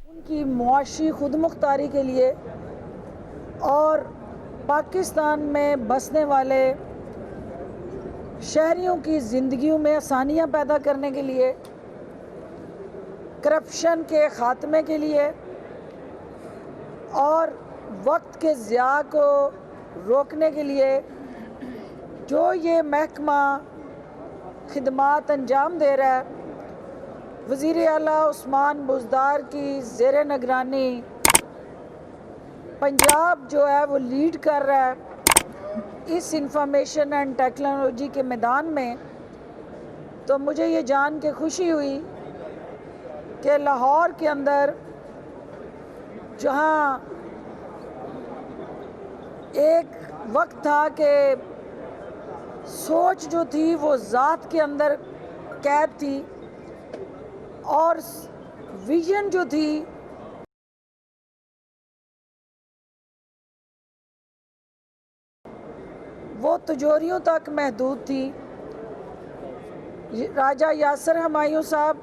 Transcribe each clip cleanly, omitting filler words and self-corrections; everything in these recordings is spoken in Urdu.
ان کی معاشی خود مختاری کے لیے اور پاکستان میں بسنے والے شہریوں کی زندگیوں میں آسانیاں پیدا کرنے کے لیے، کرپشن کے خاتمے کے لیے اور وقت کے ضیاع کو روکنے کے لیے جو یہ محکمہ خدمات انجام دے رہا ہے، وزیر اعلیٰ عثمان بزدار کی زیر نگرانی پنجاب جو ہے وہ لیڈ کر رہا ہے اس انفارمیشن اینڈ ٹیکنالوجی کے میدان میں، تو مجھے یہ جان کے خوشی ہوئی کہ لاہور کے اندر جہاں ایک وقت تھا کہ سوچ جو تھی وہ ذات کے اندر قید تھی اور ویژن جو تھی وہ تجوریوں تک محدود تھی، راجہ یاسر ہمایوں صاحب،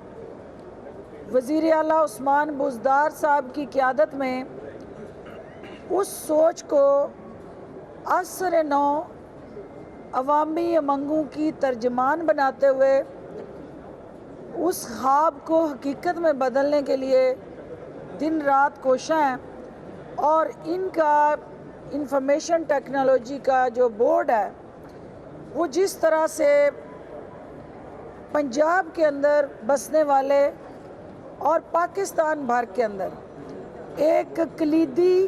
وزیر اعلیٰ عثمان بزدار صاحب کی قیادت میں اس سوچ کو عصر نو عوامی امنگوں کی ترجمان بناتے ہوئے اس خواب کو حقیقت میں بدلنے کے لیے دن رات کوشاں ہیں، اور ان کا انفارمیشن ٹیکنالوجی کا جو بورڈ ہے وہ جس طرح سے پنجاب کے اندر بسنے والے اور پاکستان بھر کے اندر ایک کلیدی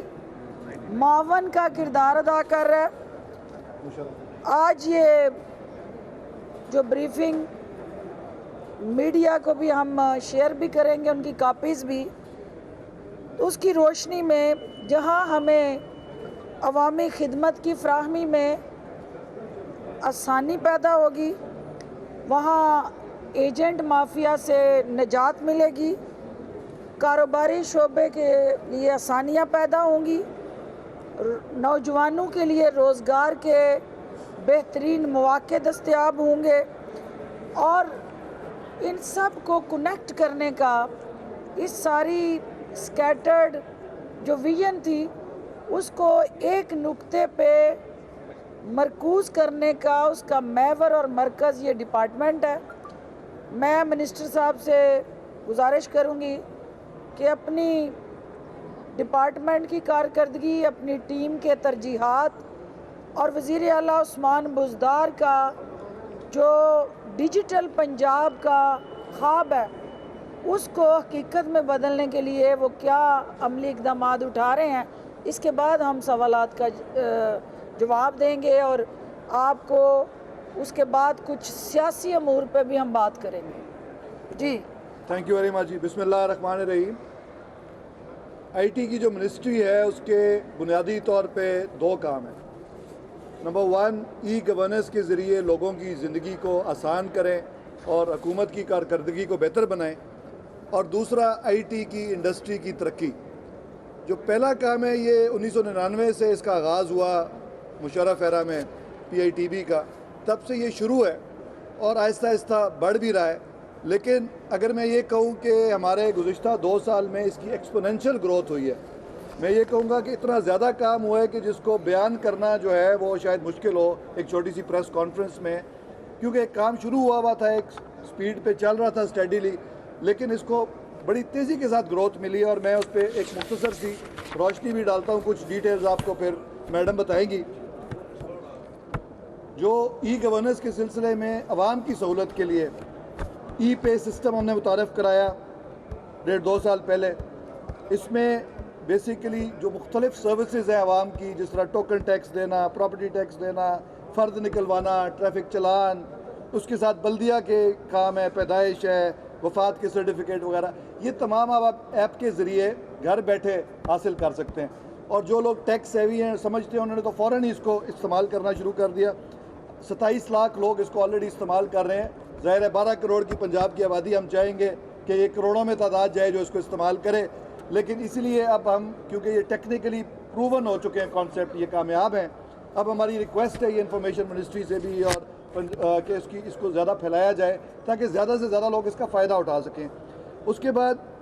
معاون کا کردار ادا کر رہا ہے۔ آج یہ جو بریفنگ میڈیا کو بھی ہم شیئر بھی کریں گے، ان کی کاپیز بھی، اس کی روشنی میں جہاں ہمیں عوامی خدمت کی فراہمی میں آسانی پیدا ہوگی، وہاں ایجنٹ مافیا سے نجات ملے گی، کاروباری شعبے کے لیے آسانیاں پیدا ہوں گی، نوجوانوں کے لیے روزگار کے بہترین مواقع دستیاب ہوں گے، اور ان سب کو کنیکٹ کرنے کا اس ساری سکیٹرڈ جو ویژن تھی اس کو ایک نقطے پہ مرکوز کرنے کا اس کا محور اور مرکز یہ ڈپارٹمنٹ ہے۔ میں منسٹر صاحب سے گزارش کروں گی کہ اپنی ڈپارٹمنٹ کی کارکردگی، اپنی ٹیم کے ترجیحات اور وزیر اعلیٰ عثمان بزدار کا جو ڈیجیٹل پنجاب کا خواب ہے اس کو حقیقت میں بدلنے کے لیے وہ کیا عملی اقدامات اٹھا رہے ہیں، اس کے بعد ہم سوالات کا جواب دیں گے، اور آپ کو اس کے بعد کچھ سیاسی امور پہ بھی ہم بات کریں گے۔ جی تھینک یو ویری مچ جی۔ بسم اللہ الرحمن الرحیم۔ آئی ٹی کی جو منسٹری ہے اس کے بنیادی طور پہ دو کام ہیں۔ نمبر 1، ای گورننس کے ذریعے لوگوں کی زندگی کو آسان کریں اور حکومت کی کارکردگی کو بہتر بنائیں، اور دوسرا آئی ٹی کی انڈسٹری کی ترقی۔ جو پہلا کام ہے یہ 1999 سے اس کا آغاز ہوا مشرف ایرا میں پی آئی ٹی بی کا، تب سے یہ شروع ہے اور آہستہ آہستہ بڑھ بھی رہا ہے۔ لیکن اگر میں یہ کہوں کہ ہمارے گزشتہ 2 سال میں اس کی ایکسپوننشل گروتھ ہوئی ہے، میں یہ کہوں گا کہ اتنا زیادہ کام ہوا ہے کہ جس کو بیان کرنا جو ہے وہ شاید مشکل ہو ایک چھوٹی سی پریس کانفرنس میں، کیونکہ ایک کام شروع ہوا تھا، ایک سپیڈ پہ چل رہا تھا اسٹیڈیلی، لیکن اس کو بڑی تیزی کے ساتھ گروتھ ملی ہے، اور میں اس پہ ایک مختصر سی روشنی بھی ڈالتا ہوں، کچھ ڈیٹیلز آپ کو پھر میڈم بتائیں گی۔ جو ای گورننس کے سلسلے میں عوام کی سہولت کے لیے ای پے سسٹم ہم نے متعارف کرایا 1.5-2 سال پہلے۔ اس میں بیسیکلی جو مختلف سروسز ہیں عوام کی، جس طرح ٹوکن ٹیکس دینا، پراپرٹی ٹیکس دینا، فرد نکلوانا، ٹریفک چلان، اس کے ساتھ بلدیہ کے کام ہے، پیدائش ہے، وفات کے سرٹیفکیٹ وغیرہ، یہ تمام آپ ایپ کے ذریعے گھر بیٹھے حاصل کر سکتے ہیں، اور جو لوگ ٹیکس سیوی ہیں سمجھتے ہیں انہوں نے تو فوراً ہی اس کو استعمال کرنا شروع کر دیا۔ 27 لاکھ لوگ اس کو آلریڈی استعمال کر رہے ہیں۔ ظاہر ہے 12 کروڑ کی پنجاب کی آبادی، ہم چاہیں گے کہ یہ کروڑوں میں تعداد جائے جو اس کو استعمال کرے، لیکن اسی لیے اب ہم، کیونکہ یہ ٹیکنیکلی پروون ہو چکے ہیں کانسیپٹ، یہ کامیاب ہیں، اب ہماری ریکویسٹ ہے یہ انفارمیشن منسٹری سے بھی اور کہ اس کو زیادہ پھیلایا جائے تاکہ زیادہ سے زیادہ لوگ اس کا فائدہ اٹھا سکیں۔ اس کے بعد